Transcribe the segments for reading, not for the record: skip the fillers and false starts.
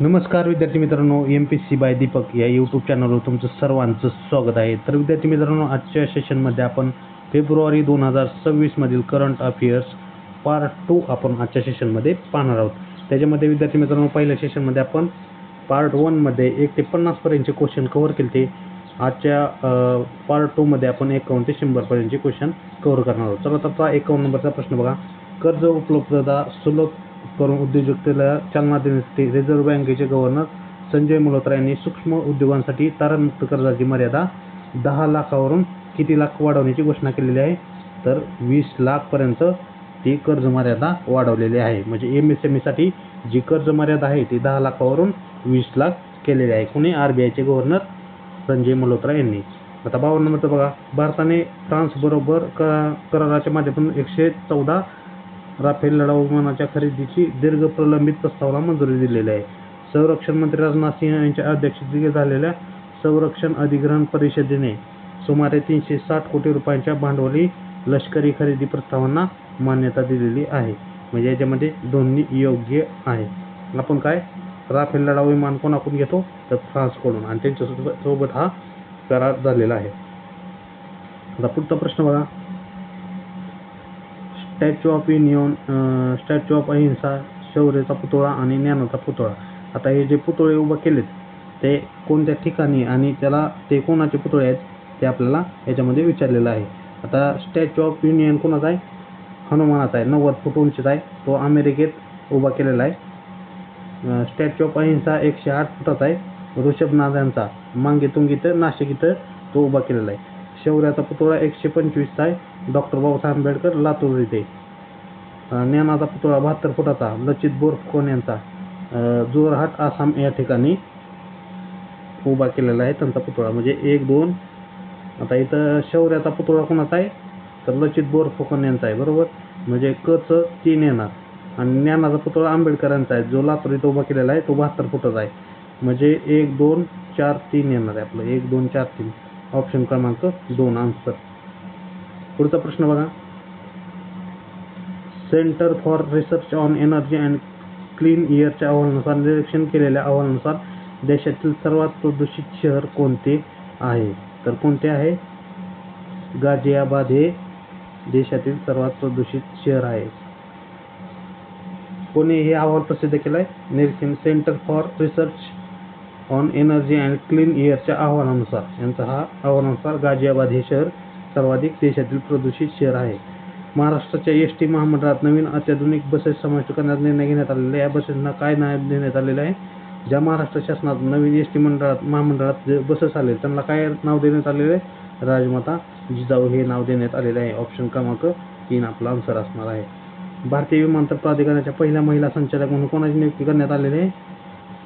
नमस्कार विद्यार्थी मित्रांनो, MPSC बाय दीपक या यूट्यूब चॅनलवर तुमचं सर्वांचं स्वागत आहे. तर विद्यार्थी मित्रांनो, आजच्या सेशनमध्ये आपण फेब्रुवारी 2026 मधील करंट अफेअर्स पार्ट 2 आपण आजच्या सेशनमध्ये पाहणार आहोत. त्याच्यामध्ये विद्यार्थी मित्रांनो, पहिल्या सेशनमध्ये आपण पार्ट 1 मध्ये 1 ते 50 पर्यंतचे क्वेश्चन कव्हर केले ते. आजच्या पार्ट 2 मध्ये आपण 51 ते 100 पर्यंतचे क्वेश्चन कव्हर करणार आहोत. चला आता 51 नंबरचा प्रश्न बघा. कर्ज उपलब्धता सुलभ करून उद्योजकतेला चालना देण्यासाठी रिझर्व्ह बँकेचे गव्हर्नर संजय मल्होत्रा यांनी सूक्ष्म उद्योगांसाठी तारणमुक्त कर्जाची मर्यादा 10 लाखावरून किती लाख वाढवण्याची घोषणा केलेली आहे. तर 20 लाखपर्यंत ती कर्ज मर्यादा वाढवलेली आहे. म्हणजे MSMEसाठी जी कर्ज मर्यादा आहे ती 10 लाखावरून 20 लाख केलेली आहे. कोणी? RBIचे गव्हर्नर संजय मल्होत्रा यांनी. आता 52 नंबरचं बघा. भारताने फ्रान्सबरोबर कराराच्या माध्यमातून 114 राफेल लढाऊ विमानाच्या खरेदीची दीर्घ प्रलंबित प्रस्तावाला मंजुरी दिलेली आहे. संरक्षण मंत्री राजनाथ सिंह यांच्या अध्यक्षतेखाली झालेल्या संरक्षण अधिग्रहण परिषदेने सुमारे 360 कोटी रुपयांच्या भांडवली लष्करी खरेदी प्रस्तावांना मान्यता दिलेली आहे. म्हणजे याच्यामध्ये दोन्ही योग्य आहे. आपण काय राफेल लढाऊ विमान कोणाकडून घेतो? तर फ्रान्सकडून, आणि त्यांच्यासोबत हा करार झालेला आहे. आता पुढचा प्रश्न बघा. स्टॅच्यू ऑफ अहिंसा, शौर्याचा पुतळा आणि ज्ञानाचा पुतळा. आता हे जे पुतळे उभा केलेत ते कोणत्या ठिकाणी आणि त्याला ते कोणाचे पुतळे आहेत ते आपल्याला याच्यामध्ये विचारलेलं आहे. आता स्टॅच्यू ऑफ युनियन कोणाचा आहे? हनुमानाचा आहे. 90 फूट उंचीचा आहे. तो अमेरिकेत उभा केलेला आहे. स्टॅच्यू ऑफ अहिंसा 108 फुटाचा आहे. ऋषभनाथ यांचा मांगेतुंग इथं नाशिक इथं तो उभा केलेला आहे. शौर्याचा पुतळा 125चा आहे. डॉक्टर बाबासाहेब आंबेडकर लातूर इथे. ज्ञानाचा पुतळा 72 फुटाचा लचित बोरफुकन यांचा जोरहाट आसाम या ठिकाणी उभा केलेला आहे त्यांचा पुतळा. म्हणजे 1, 2. आता इथं शौर्याचा पुतळा कोणाचा आहे? तर लचित बोरफुकन यांचा आहे. बरोबर. म्हणजे कच 3 येणार. आणि ज्ञानाचा पुतळा आंबेडकरांचा आहे जो लातूर इथं उभा केलेला आहे. तो 72 फुटाचा आहे. म्हणजे 1, 2, 4, 3 येणार आहे आपलं. 1, 2, 4, 3. ऑप्शन क्रमांक 2 आन्सर. पुढचा प्रश्न बघा. Centre for research on energy and clean एअरच्या अहवालानुसार निरीक्षण केलेल्या अहवालानुसार देशातील सर्वात प्रदूषित शहर कोणते आहे? तर कोणते आहे? गाझियाबाद हे देशातील सर्वात प्रदूषित शहर आहे. कोणी हे अहवाल प्रसिद्ध केला आहे? निरीक्षण centre for research on energy and clean एअरच्या अहवालानुसार, यांचा हा अहवालानुसार गाझियाबाद हे शहर सर्वाधिक देशातील प्रदूषित शहर आहे. महाराष्ट्राच्या ST महामंडळात नवीन अत्याधुनिक बसेस समाविष्ट करण्याचा निर्णय घेण्यात आलेला आहे. या बसेसना काय नाव देण्यात आलेलं आहे? ज्या महाराष्ट्र शासनात नवीन ST महामंडळात जे बसेस आले त्यांना काय नाव देण्यात आलेलं आहे? राजमाता जिजाऊ हे नाव देण्यात आलेले आहे. ऑप्शन क्रमांक 3 आपला आन्सर असणार आहे. भारतीय विमानतळ प्राधिकरणाच्या पहिल्या महिला संचालक म्हणून कोणाची नियुक्ती करण्यात आलेली आहे?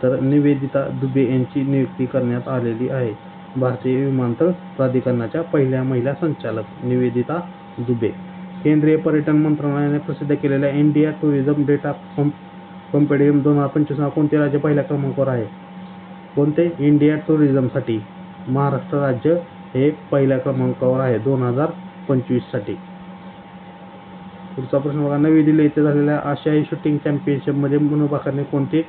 तर निवेदिता दुबे यांची नियुक्ती करण्यात आलेली आहे. भारतीय विमानतळ प्राधिकरणाच्या पहिल्या महिला संचालक निवेदिता दुबे. केंद्रीय पर्यटन मंत्रालयाने प्रसिद्ध केलेल्या इंडिया टुरिझम डेटा कॉम्पेडियम 2025 कोणते राज्य पहिल्या क्रमांकावर आहे? कोणते? इंडिया टुरिझमसाठी महाराष्ट्र राज्य हे पहिल्या क्रमांकावर आहे 2025 साठी. पुढचा प्रश्न बघा. नवी दिल्ली येथे झालेल्या आशियाई शूटिंग चॅम्पियनशिपमध्ये मनू भाकरने कोणते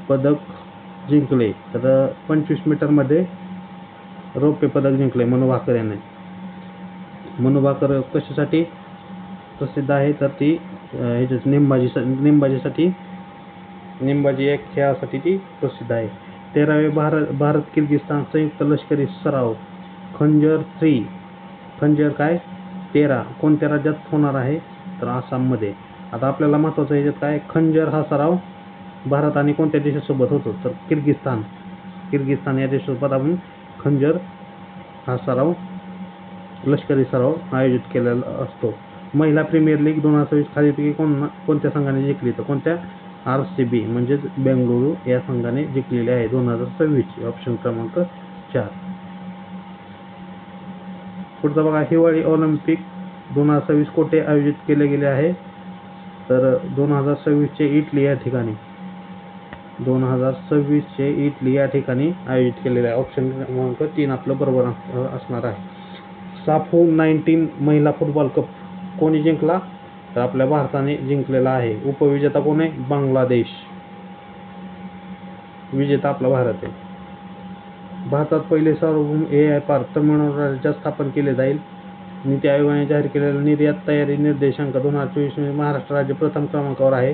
पदक जिंकले? तर 25 मीटरमध्ये रौप्य पदक जिंकले मनू भाकर याने. मनू भाकर कशासाठी प्रसिद्ध आहे? तर ती ह्याच्यात नेमबाजीसाठी, नेमबाजी एक खेळासाठी ती प्रसिद्ध आहे. 13वे भारत किर्गिस्तान संयुक्त लष्करी सराव खंजर 3. खंजर काय? 13 कोणत्या राज्यात होणार आहे? तर आसाममध्ये. आता आपल्याला महत्त्वाचं ह्याच्यात काय? खंजर हा सराव भारत आणि कोणत्या देशासोबत होतो? तर किर्गिस्तान या देशासोबत आपण खंजर हा सराव, लष्करी सराव आयोजित केलेला असतो. महिला प्रीमियर लीग 2026 खालीलपैकी कोणत्या संघाने जिंकली? तर कोणत्या? RCB म्हणजेच बेंगळुरू या संघाने जिंकलेली आहे 2026. ऑप्शन क्रमांक 4. पुढचा बघा. हिवाळी ऑलिम्पिक 2026 कोठे आयोजित केले गेले आहे? तर 2026 इटली या ठिकाणी. 2026 इटली या ठिकाणी आयोजित केलेले आहे. ऑप्शन क्रमांक 3 आपलं बरोबर असणार आहे. साफो 19 महिला फुटबॉल कप कोणी जिंकला? तर आपल्या भारताने जिंकलेला आहे. उपविजेता कोण आहे? बांगलादेश. विजेता आपला भारत आहे. भारतात पहिले सार्वभौम AI पार्क तमिळनाडू राज्यात स्थापन केले जाईल. नीती आयोगाने जाहीर केलेला निर्यात तयारी निर्देशांक 2024 मध्ये महाराष्ट्र राज्य प्रथम क्रमांकावर आहे.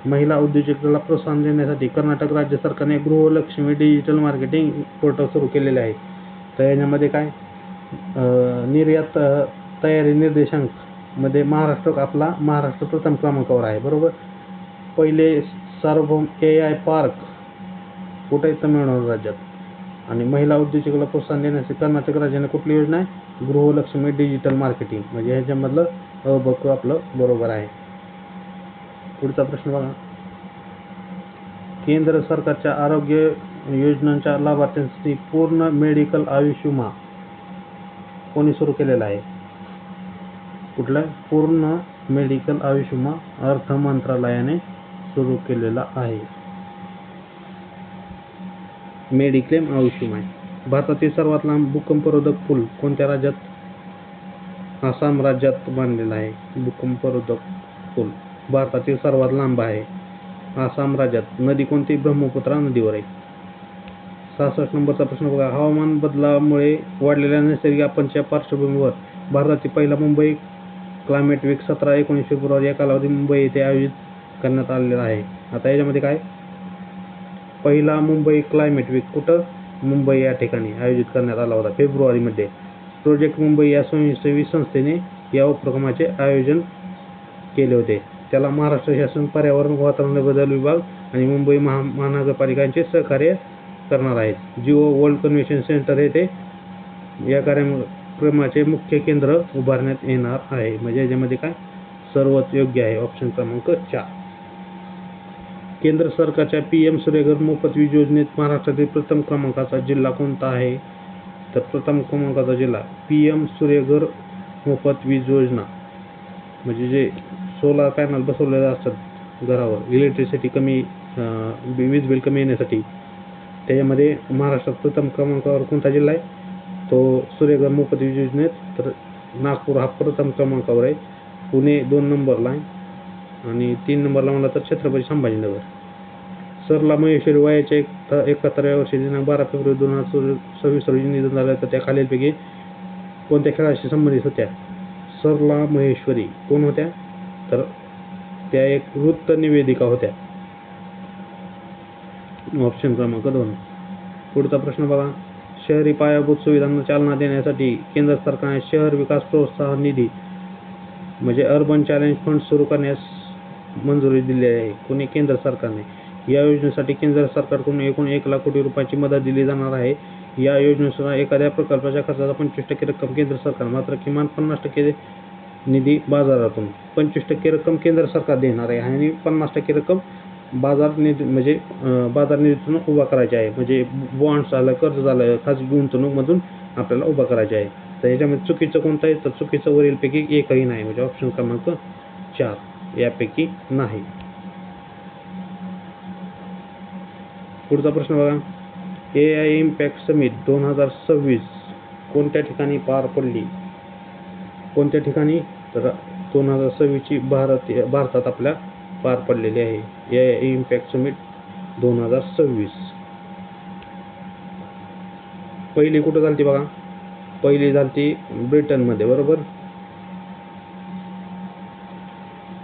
महिला उद्योजकतेला प्रोत्साहन देण्यासाठी कर्नाटक राज्य सरकारने गृहलक्ष्मी डिजिटल मार्केटिंग पोर्टल सुरू केलेले आहे. तर याच्यामध्ये काय निर्यात तयारी निर्देशांक मध्ये महाराष्ट्र प्रथम क्रमांकावर आहे. बरोबर. पहिले सार्वभौम AI पार्क कुठे आहे? तमिळनाडू राज्यात. आणि महिला उद्योजकाला प्रोत्साहन देण्यासाठी कर्नाटक राज्याने कुठली योजना आहे? गृहलक्ष्मी डिजिटल मार्केटिंग. म्हणजे ह्याच्यामधलं अ आपलं बरोबर आहे. पुढचा प्रश्न बघा. केंद्र सरकारच्या आरोग्य योजनांच्या लाभार्थ्यांसाठी पूर्ण मेडिकल आयुष्य विमा कोणी सुरू केलेला आहे? कुठला? पूर्ण मेडिकल आयुष्य विमा अर्थ मंत्रालयाने सुरू केलेला आहे. मेडिक्लेम आयुष्य विमा. भारतातील सर्वात लांब भूकंपरोधक पूल कोणत्या राज्यात? आसाम राज्यात बांधलेला आहे. भूकंपरोधक पूल भारतातील सर्वात लांब आहे. आसाम राज्यात. नदी कोणती? ब्रह्मपुत्रा नदीवर आहे. 66 नंबरचा प्रश्न बघा. हवामान बदलामुळे वाढलेल्या नैसर्गिक आपत्तीच्या पार्श्वभूमीवर भारतातील पहिला मुंबई क्लायमेट वीक 17-19 फेब्रुवारी या कालावधी मुंबई येथे आयोजित करण्यात आलेला आहे. आता याच्यामध्ये काय? पहिला मुंबई क्लायमेट वीक कुठं? मुंबई या ठिकाणी आयोजित करण्यात आला होता फेब्रुवारीमध्ये. प्रोजेक्ट मुंबई या स्वयंसेवी संस्थेने या उपक्रमाचे आयोजन केले होते. त्याला महाराष्ट्र शासन, पर्यावरण, वातावरण बदल विभाग आणि मुंबई महानगरपालिकांचे सहकार्य करणार आहेत. जिओ वर्ल्ड कन्व्हेन्शन सेंटर येथे या कार्यक्रमाचे मुख्य केंद्र उभारण्यात येणार आहे. म्हणजे याच्यामध्ये काय सर्वच योग्य आहे. ऑप्शन क्रमांक 4. केंद्र सरकारच्या PM सूर्यघर मोफत वीज योजनेत महाराष्ट्रातील प्रथम क्रमांकाचा जिल्हा कोणता आहे? तर प्रथम क्रमांकाचा जिल्हा PM सूर्यघर मोफत वीज योजना. म्हणजे जे सोलार पॅनल बसवलेले असतात घरावर, इलेक्ट्रिसिटी कमी वीज बिल कमी येण्यासाठी, त्याच्यामध्ये महाराष्ट्रात प्रथम क्रमांकावर कोणता जिल्हा आहे? तो सूर्यघर मोफत वीज योजनेत. तर नागपूर हा प्रथम क्रमांकावर आहे. पुणे 2 नंबरला आहे आणि 3 नंबरला म्हणलं तर छत्रपती संभाजीनगर. सरला महेश्वरी वयाच्या 71व्या वर्षी दिनांक 12 फेब्रुवारी 2026 रोजी निधन झालं. तर त्या खालीलपैकी कोणत्या खेळाशी संबंधित होत्या? सरला महेश्वरी कोण होत्या? तर त्या एक वृत्त निवेदिका होत्या. ऑप्शन क्रमांक 2. पुढचा प्रश्न बघा. शहरी पायाभूत सुविधांना चालना देण्यासाठी केंद्र सरकारने शहर विकास प्रोत्साहन निधी म्हणजे अर्बन चॅलेंज फंड सुरू करण्यास मंजुरी दिली आहे. कोणी? केंद्र सरकारने. या योजनेसाठी केंद्र सरकारकडून एकूण 1 लाख कोटी रुपयांची मदत दिली जाणार आहे. या योजनेनुसार एखाद्या प्रकल्पाच्या खर्चाचा 25% रक्कम केंद्र सरकार, मात्र किमान 50% निधी बाजारातून. 25% रक्कम केंद्र सरकार देणार आहे आणि 50% रक्कम बाजार निधीतून उभा करायची आहे. म्हणजे बॉन्ड्स झालं, कर्ज झालं, खाजगी गुंतवणूकमधून आपल्याला उभा करायचे आहे. तर याच्यामध्ये चुकीचं कोणतं आहे? तर चुकीचं वरीलपैकी एकही नाही. म्हणजे ऑप्शन क्रमांक 4 यापैकी नाही. पुढचा प्रश्न बघा. AI इम्पॅक्ट समिट 2026 कोणत्या ठिकाणी पार पडली? कोणत्या ठिकाणी? तर 2026ची भारतात आपल्या पार पडलेली आहे. AI इम्पॅक्ट समिट 2026 पहिली कुठं झाली बघा? पहिली झाली ब्रिटनमध्ये. बरोबर.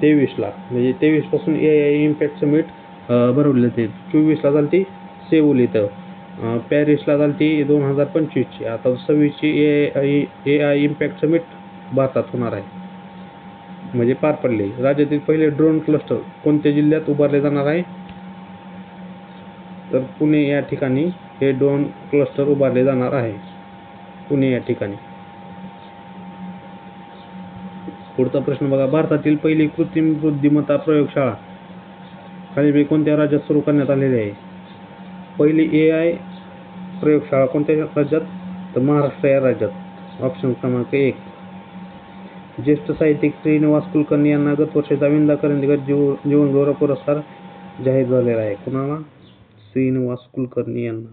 23ला म्हणजे 23 पासून AI इम्पॅक्ट समिट भरवले ते. 24ला झाली सेऊल इथं. पॅरिसला झाली 2025ची. आता 26ची AI इम्पॅक्ट समिट भारतात होणार आहे. म्हणजे पार पडले. राज्यातील पहिले ड्रोन क्लस्टर कोणत्या जिल्ह्यात उभारले जाणार आहे? तर पुणे या ठिकाणी हे ड्रोन क्लस्टर उभारले जाणार आहे. पुणे या ठिकाणी. पुढचा प्रश्न बघा. भारतातील पहिली कृत्रिम बुद्धिमत्ता प्रयोगशाळा खालीलपैकी कोणत्या राज्यात सुरू करण्यात आलेली आहे? पहिली AI प्रयोगशाळा कोणत्या राज्यात? तर महाराष्ट्र या राज्यात. ऑप्शन क्रमांक 1. ज्येष्ठ साहित्यिक श्रीनिवास कुलकर्णी यांना गत वर्षाचा विंदा करंदीकर जीवनगौरव पुरस्कार जाहीर झालेला आहे. कुणाला? श्रीनिवास कुलकर्णी यांना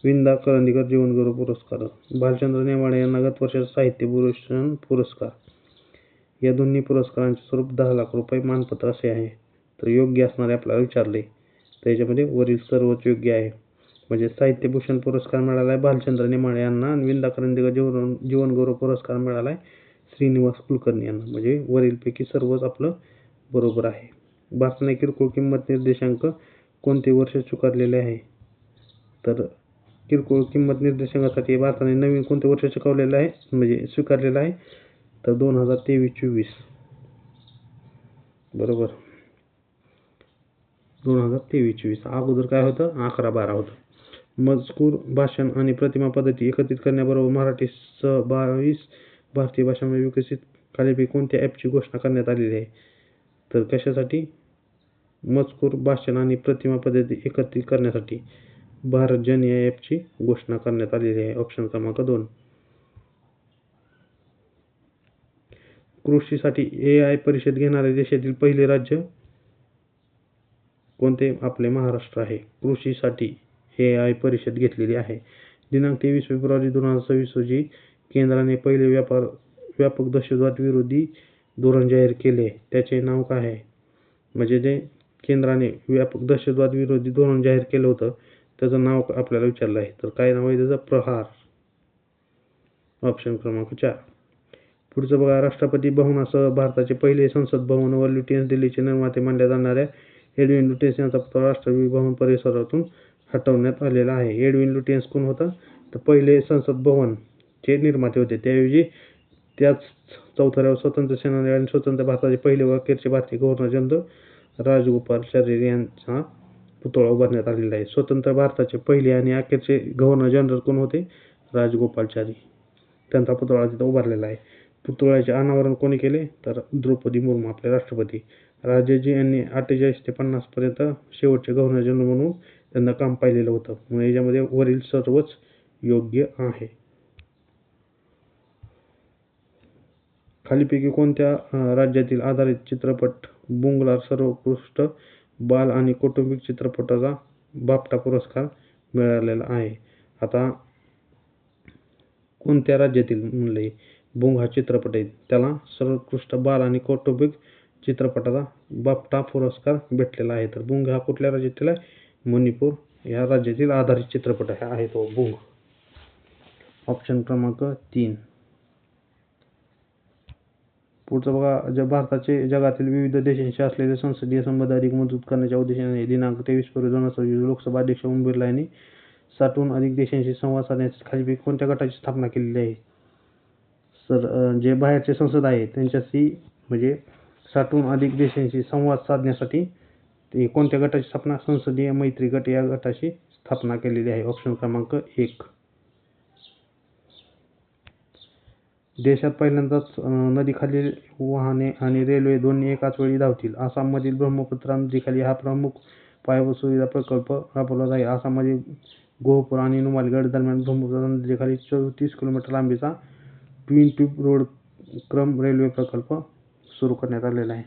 विंदा करंदीकर जीवनगौरव पुरस्कार. भालचंद्र नेमाडे यांना गत वर्षाचा साहित्य भूषण पुरस्कार. या दोन्ही पुरस्कारांचे स्वरूप 10 लाख रुपये मानपत्र असे आहे. तर योग्य असणारे आपल्याला विचारले. त्याच्यामध्ये वरील सर्वच योग्य आहे. म्हणजे साहित्यभूषण पुरस्कार मिळाला आहे भालचंद्र नेमाडे यांना आणि विंदा करंदीकर जीवनगौरव पुरस्कार मिळाला आहे श्रीनिवास कुलकर्णी यांना. म्हणजे वरीलपैकी सर्वच आपलं बरोबर आहे. भारताने किरकोळ किंमत निर्देशांक कोणते वर्ष स्वीकारलेले आहे? तर किरकोळ किंमत निर्देशांकासाठी भारताने नवीन कोणते वर्ष स्वीकारलेलं आहे म्हणजे स्वीकारलेलं आहे? तर 2023-24 बरोबर. 2023-24 अगोदर काय होतं? 11-12 होतं. मजकूर, भाषण आणि प्रतिमा पद्धती एकत्रित करण्याबरोबर मराठीसह 22 भारतीय भाषांमध्ये विकसित खालीलपैकी कोणत्या ॲपची घोषणा करण्यात आलेली आहे? तर कशासाठी? मजकूर, भाषण आणि प्रतिमा पद्धती एकत्रित करण्यासाठी भारत जन या ॲपची घोषणा करण्यात आलेली आहे. ऑप्शन क्रमांक 2. कृषीसाठी AI परिषद घेणारे देशातील पहिले राज्य कोणते? आपले महाराष्ट्र आहे. कृषीसाठी AI परिषद घेतलेली आहे. दिनांक 23 फेब्रुवारी 2026 रोजी केंद्राने पहिले व्यापक दहशतवाद विरोधी धोरण जाहीर केले. त्याचे नाव काय आहे? म्हणजे जे केंद्राने व्यापक दहशतवाद विरोधी धोरण जाहीर केलं होतं त्याचं नाव आपल्याला विचारलं आहे. तर काय नाव आहे त्याचं? प्रहार. ऑप्शन क्रमांक 4. पुढचं बघा. राष्ट्रपती भवनासह भारताचे पहिले संसद भवन व लुटियन्स दिल्लीचे निर्माते मानल्या जाणाऱ्या एडविन लुटियन्स यांचा पुतळा राष्ट्रपती भवन परिसरातून हटवण्यात आलेला आहे. एडविन लुटियन्स कोण होता? तर पहिले संसद भवनचे निर्माते होते. त्याऐवजी त्याच चौथऱ्यावर स्वतंत्र सेनानी आणि स्वतंत्र भारताचे पहिले व अखेरचे भारतीय गव्हर्नर जनरल राजगोपालाचारी यांचा पुतळा उभारण्यात आलेला आहे. स्वतंत्र भारताचे पहिले आणि अखेरचे गव्हर्नर जनरल कोण होते? राजगोपालाचारी. त्यांचा पुतळा तिथं उभारलेला आहे. पुतळ्याचे अनावरण कोणी केले? तर द्रौपदी मुर्मू आपले राष्ट्रपती. राजाजी यांनी 48 ते 50 पर्यंत शेवटचे गव्हर्नर जनरल म्हणून त्यांना काम पाहिलेलं होतं. म्हणून याच्यामध्ये वरील सर्वच योग्य आहे. खालीपैकी कोणत्या राज्यातील आधारित चित्रपट बुंगला सर्वोत्कृष्ट बाल आणि कौटुंबिक चित्रपटाचा बाफ्टा पुरस्कार मिळालेला आहे? आता कोणत्या राज्यातील म्हणले बुंग हा चित्रपट आहे त्याला सर्वोत्कृष्ट बाल आणि कौटुंबिक चित्रपटाचा बाफ्टा पुरस्कार भेटलेला आहे. तर बुंग हा कुठल्या राज्यातील आहे? मणिपूर या राज्यातील आधारित चित्रपट आहे तो बुंग. ऑप्शन क्रमांक 3. पुढचं बघा. भारताचे जगातील विविध देशांशी असलेले संसदीय संबंध अधिक मजबूत करण्याच्या उद्देशाने दिनांक 23 फेब्रुवारी 2026 लोकसभा अध्यक्ष ओम बिर्ला यांनी 60हून अधिक देशांशी संवाद साधण्यासाठी खालीलपैकी कोणत्या गटाची स्थापना केलेली आहे? तर जे बाहेरचे संसद आहे त्यांच्याशी म्हणजे 60हून अधिक देशांशी संवाद साधण्यासाठी ते कोणत्या गटाची स्थापना? संसदीय मैत्री गट या गटाची स्थापना केलेली आहे. ऑप्शन क्रमांक 1. देशात पहिल्यांदाच नदीखालील वाहने आणि रेल्वे दोन्ही एकाच वेळी धावतील. आसाममधील ब्रह्मपुत्रा नदीखाली हा प्रमुख पायाभूत सुविधा प्रकल्प राबवला जाईल. आसाममध्ये गोहपूर आणि नुमालीगड दरम्यान ब्रह्मपुत्रा नदीखाली 34 किलोमीटर लांबीचा ट्विन ट्यूब रोड क्रम रेल्वे प्रकल्प सुरू करण्यात आलेला आहे.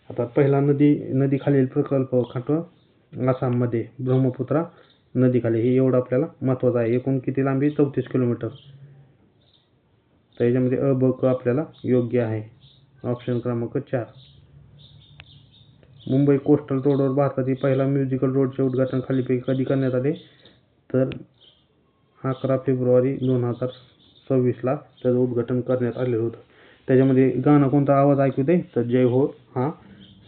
आता पहिला नदीखालील प्रकल्प खातो आसाममध्ये ब्रह्मपुत्रा नदीखाली. हे एवढं आपल्याला महत्त्वाचं आहे. एकूण किती लांबी? 34 किलोमीटर. तर याच्यामध्ये अ, ब, क आपल्याला योग्य आहे. ऑप्शन क्रमांक 4. मुंबई कोस्टल रोडवर भारतातील पहिला म्युझिकल रोडचे उद्घाटन खालीपैकी कधी करण्यात आले? तर 11 फेब्रुवारी 2026ला त्याचं उद्घाटन करण्यात आलेलं होतं. त्याच्यामध्ये गाणं कोणता आवाज ऐकू दे? तर जय हो हा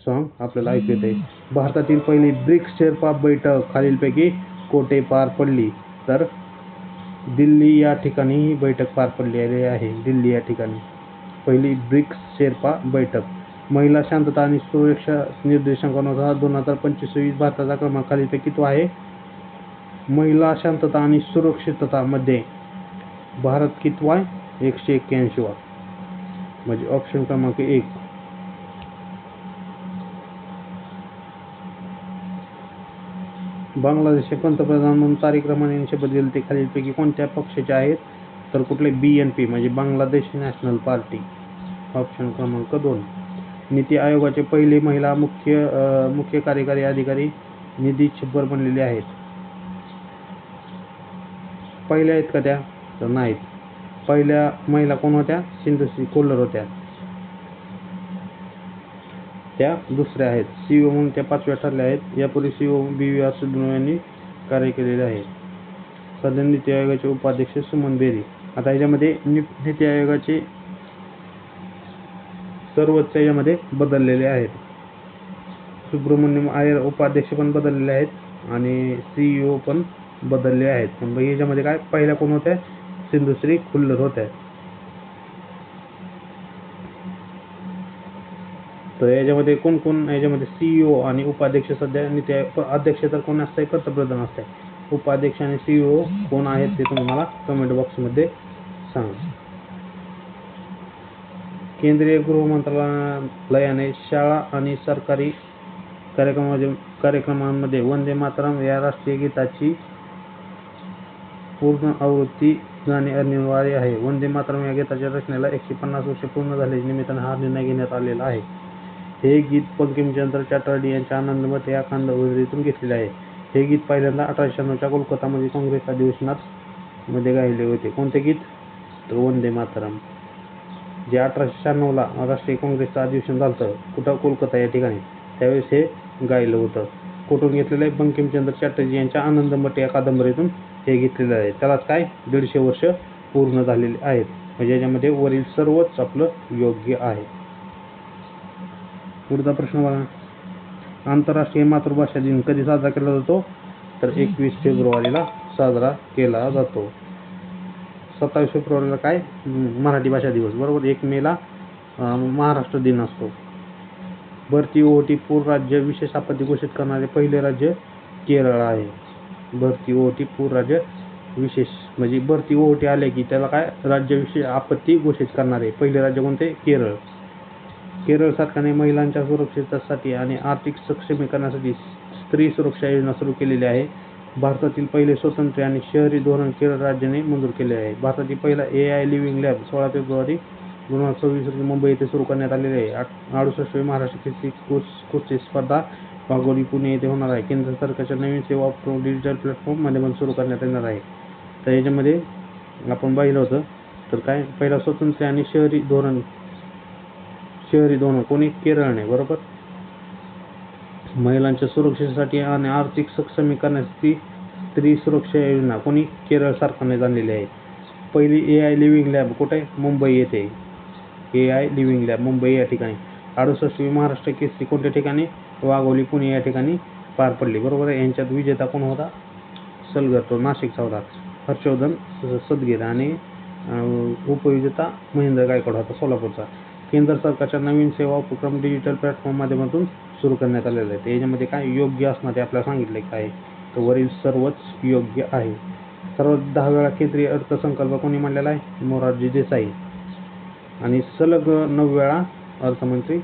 सॉन्ग आपल्याला ऐकू येते. भारतातील पहिली ब्रिक्स शेर्पा बैठक खालीलपैकी कोठे पार पडली? तर दिल्ली या ठिकाणी ही बैठक पार पडलेली आहे. दिल्ली या ठिकाणी पहिली ब्रिक्स शेर्पा बैठक. महिला शांतता आणि सुरक्षा निर्देशांकानुसार 2025 भारताचा क्रमांक खालीलपैकी तो आहे. महिला शांतता आणि सुरक्षितता मध्ये भारत कितवा आहे? 181वा. म्हणजे ऑप्शन क्रमांक 1. बांगलादेशचे पंतप्रधान म्हणून तारिक रहमान यांनी शपथ घेतली ते खालीलपैकी कोणत्या पक्षाचे आहेत? तर कुठले? BNP म्हणजे बांगलादेश नॅशनल पार्टी. ऑप्शन क्रमांक 2. नीती आयोगाचे पहिले महिला मुख्य कार्यकारी अधिकारी निधी छब्बर बनलेले आहेत. पहिल्या आहेत का त्या? तर नाहीत. पहिल्या महिला कोण होत्या? सिंधुश्री कोल्हर होत्या. त्या दुसऱ्या आहेत. CEO म्हणून त्या 5व्या ठरल्या आहेत. यापूर्वी CEO BVR सुब्रमण्यम यांनी कार्य केलेले आहे. सध्या नीती आयोगाचे उपाध्यक्ष सुमन बेरी. आता याच्यामध्ये नीती आयोगाचे सर्वच याच्यामध्ये बदललेले आहेत. सुब्रमण्यम अय्यर उपाध्यक्ष पण बदललेले आहेत आणि CEO पण बदलले आहेत. पण याच्यामध्ये काय पहिल्या कोण होत्या? सिंधुश्री खुल्लर होत्या. तर याच्यामध्ये कोण कोण याच्यामध्ये CEO आणि उपाध्यक्ष सध्या नीती अध्यक्ष तर कोण असतंय? पंतप्रधान असतंय. उपाध्यक्ष आणि CEO कोण आहेत ते तुम्ही मला कमेंट बॉक्समध्ये सांगा. केंद्रीय गृहमंत्रालयाने शाळा आणि सरकारी कार्यक्रमांमध्ये वंदे मातरम या राष्ट्रीय गीताची पूर्ण आवृत्ती गाणे अनिवार्य आहे. वंदे मातरम या गीताच्या रचनेला 150 वर्षे पूर्ण झाल्याच्या निमित्ताने हा निर्णय घेण्यात आलेला आहे. हे गीत बंकिमचंद्र चटर्जी यांच्या आनंदमठ या कादंबरीतून घेतलेले आहे. हे गीत पहिल्यांदा 1896च्या कोलकातामध्ये काँग्रेस अधिवेशनात मध्ये गायले होते. कोणते गीत? तर वंदे मातरम, जे 1896ला राष्ट्रीय काँग्रेसचं अधिवेशन झालं कुठं? कोलकाता या ठिकाणी. त्यावेळेस हे गायलं होतं. कुठून घेतलेलं आहे? बंकिमचंद्र चटर्जी यांच्या आनंदमठ या कादंबरीतून हे घेतलेलं आहे. त्यालाच काय 150 वर्ष पूर्ण झालेले आहेत. म्हणजे याच्यामध्ये वरील सर्वच आपलं योग्य आहे. पुढचा प्रश्न बघा. आंतरराष्ट्रीय मातृभाषा दिन कधी साजरा केला जातो? तर 21 फेब्रुवारीला साजरा केला जातो. 27 फेब्रुवारीला काय? मराठी भाषा दिवस, बरोबर. 1 मेला महाराष्ट्र दिन असतो. भरती ओहोटी पूर राज्य विशेष आपत्ती घोषित करणारे पहिले राज्य केरळ आहे. भरती ओहोटी पूर राज्य विशेष म्हणजे भरती ओहोटी आले की त्याला काय राज्य विशेष आपत्ती घोषित करणारे पहिले राज्य कोणते? केरळ. केरळ सरकारने महिलांच्या सुरक्षिततेसाठी आणि आर्थिक सक्षमीकरणासाठी स्त्री सुरक्षा योजना सुरू केलेली आहे. भारतातील पहिले स्वतंत्र आणि शहरी धोरण केरळ राज्याने मंजूर केले आहे. भारतातील पहिला AI लिव्हिंग लॅब 16 फेब्रुवारी 2026 रोजी मुंबई येथे सुरू करण्यात आलेले आहे. 68वी महाराष्ट्र कुस्ती स्पर्धा वाघोली पुणे येथे होणार आहे. केंद्र सरकारच्या नवीन सेवा उपक्रम डिजिटल प्लॅटफॉर्म माध्यमातून सुरू करण्यात येणार आहे. तर याच्यामध्ये आपण पाहिलं होतं तर काय पहिला स्वतंत्र आणि शहरी धोरण कोणी? केरळने, बरोबर. महिलांच्या सुरक्षेसाठी आणि आर्थिक सक्षमीकरणासाठी स्त्री सुरक्षा योजना कोणी? केरळ सरकारने आणलेली आहे. पहिली AI लिव्हिंग लॅब कुठे? मुंबई येथे. AI लिव्हिंग लॅब मुंबई या ठिकाणी. 68वी महाराष्ट्र केसरी कोणत्या ठिकाणी? वाघोली पुणे या ठिकाणी पार पडली, बरोबर आहे. यांच्यात विजेता कोण होता? सलगर, तो नाशिकचा होता. हर्षवर्धन सदगीर आणि उपविजेता महेंद्र गायकवाड होता सोलापूरचा. केंद्र सरकारच्या नवीन सेवा उपक्रम डिजिटल प्लॅटफॉर्म माध्यमातून सुरू करण्यात आलेला आहे. याच्यामध्ये काय योग्य असणार ते आपल्याला सांगितले काय? तर वरील सर्वच योग्य आहे. सर्वात 10 वेळा केंद्रीय अर्थसंकल्प कोणी मांडलेला आहे? मोरारजी देसाई. आणि सलग 9 वेळा अर्थमंत्री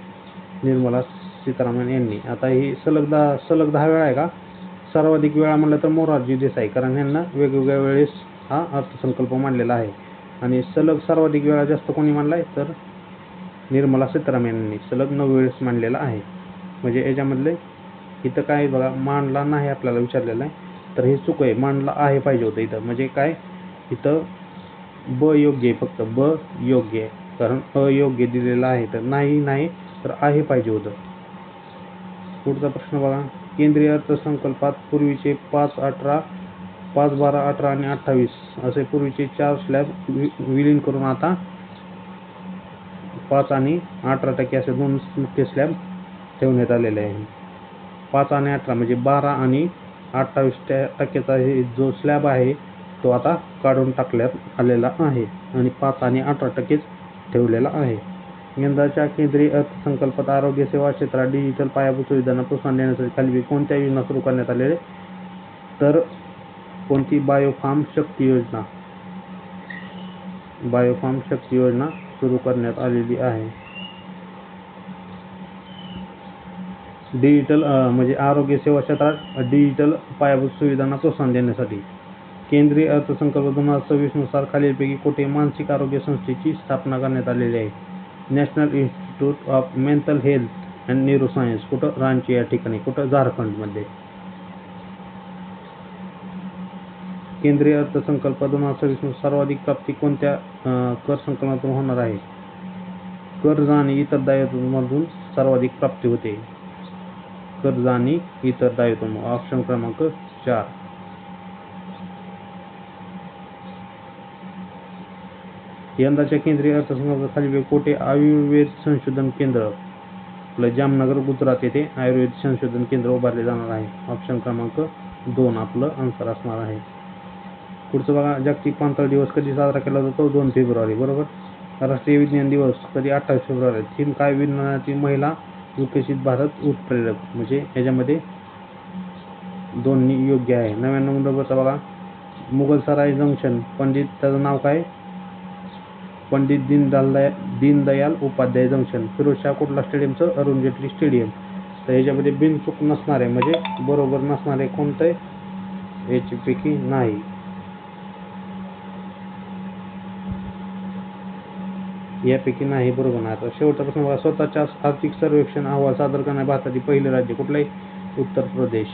निर्मला सीतारामन यांनी. आता ही सलग 10 वेळा आहे का? सर्वाधिक वेळा म्हणलं तर मोरारजी देसाई, कारण यांना वेगवेगळ्या वेळेस हा अर्थसंकल्प मांडलेला आहे. आणि सलग सर्वाधिक वेळा जास्त कोणी मांडलाय? तर निर्मला सीतारामन यांनी सलग 9 वेळेस मांडलेला आहे. म्हणजे याच्यामधले इथं काय बघा मांडला नाही आपल्याला विचारलेलं आहे, तर हे चूक आहे. मांडला आहे पाहिजे होतं इथं. म्हणजे काय इथं ब योग्य आहे, फक्त ब योग्य आहे, कारण अयोग्य दिलेलं आहे. तर नाही तर आहे पाहिजे होतं. पुढचा प्रश्न बघा. केंद्रीय अर्थसंकल्पात पूर्वीचे 5, 12, 18 आणि 28 असे पूर्वीचे 4 स्लॅब विलीन करून आता 5 आणि 18% असे 2 मुख्य स्लॅब ठेवण्यात आलेले आहे. 5 आणि 18 म्हणजे 12 आणि 28% हे जो स्लॅब आहे तो आता काढून टाकण्यात आलेला आहे आणि 5 आणि 18% ठेवलेला आहे. यंदाच्या केंद्रीय अर्थसंकल्पात आरोग्य सेवा क्षेत्रात डिजिटल पायाभूत सुविधांना प्रोत्साहन देण्यासाठी खालील कोणत्या योजना सुरू करण्यात आलेल्या? तर कोणती? बायोफार्म शक्ती योजना. बायोफार्म शक्ती योजना सुरू करण्यात आलेली आहे. डिजिटल म्हणजे आरोग्य सेवा क्षेत्रात डिजिटल पायाभूत सुविधांना प्रोत्साहन देण्यासाठी केंद्रीय अर्थसंकल्प 2026 नुसार खालीलपैकी कुठे मानसिक आरोग्य संस्थेची स्थापना करण्यात आलेली आहे? National institute of mental health and neuroscience कुठं? रांची या ठिकाणी. कुठं? झारखंडमध्ये. केंद्रीय अर्थसंकल्प 2026 नुसार सर्वाधिक प्राप्ती कोणत्या कर संकलनातून होणार आहे? कर्ज आणि इतर दायित्वांमधून सर्वाधिक प्राप्ती होते. कर्ज आणि इतर दायित्व. ऑप्शन क्रमांक 4. यंदाच्या केंद्रीय अर्थसंकल्पात खालील कोठे आयुर्वेद संशोधन केंद्र आपलं जामनगर गुजरात येथे आयुर्वेद संशोधन केंद्र उभारले जाणार आहे. ऑप्शन क्रमांक 2 आपलं आन्सर असणार आहे. पुढचं बघा, जागतिक पाणथळ दिवस कधी साजरा केला जातो? 2 फेब्रुवारी. बरोबर. राष्ट्रीय विज्ञान दिवस कधी? 28 फेब्रुवारी. थीम काय? विज्ञानातील महिला, विकसित भारत, उत्प्रेरक. म्हणजे ह्याच्यामध्ये दोन्ही योग्य आहे. 99 नंबरचा बघा, मुघलसराय जंक्शन पंडित, त्याचं नाव काय? पंडित दीनदयाल उपाध्याय जंक्शन. फिरोजशाह कोटला स्टेडियमचं? अरुण जेटली स्टेडियम. तर ह्याच्यामध्ये बिनचूक नसणारे म्हणजे बरोबर नसणारे कोणते याच्यापैकी नाही. यापैकी नाही बरोबर नाही. आता शेवटचा प्रश्न बघा, स्वतःच्या आर्थिक सर्वेक्षण अहवाल सादर करणारे भारतातील पहिले राज्य कुठले? उत्तर प्रदेश.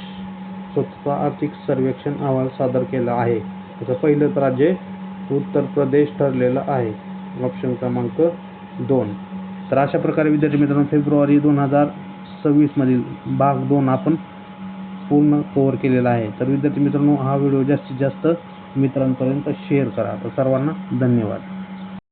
स्वतःचा आर्थिक सर्वेक्षण अहवाल सादर केला आहे त्याचं पहिलंच राज्य उत्तर प्रदेश ठरलेलं आहे. ऑप्शन क्रमांक 2. तर अशा प्रकारे विद्यार्थी मित्रांनो फेब्रुवारी 2026 मधील भाग 2 आपण पूर्ण कव्हर केलेला आहे. तर विद्यार्थी मित्रांनो हा व्हिडिओ जास्तीत जास्त मित्रांपर्यंत शेअर करा. तर सर्वांना धन्यवाद.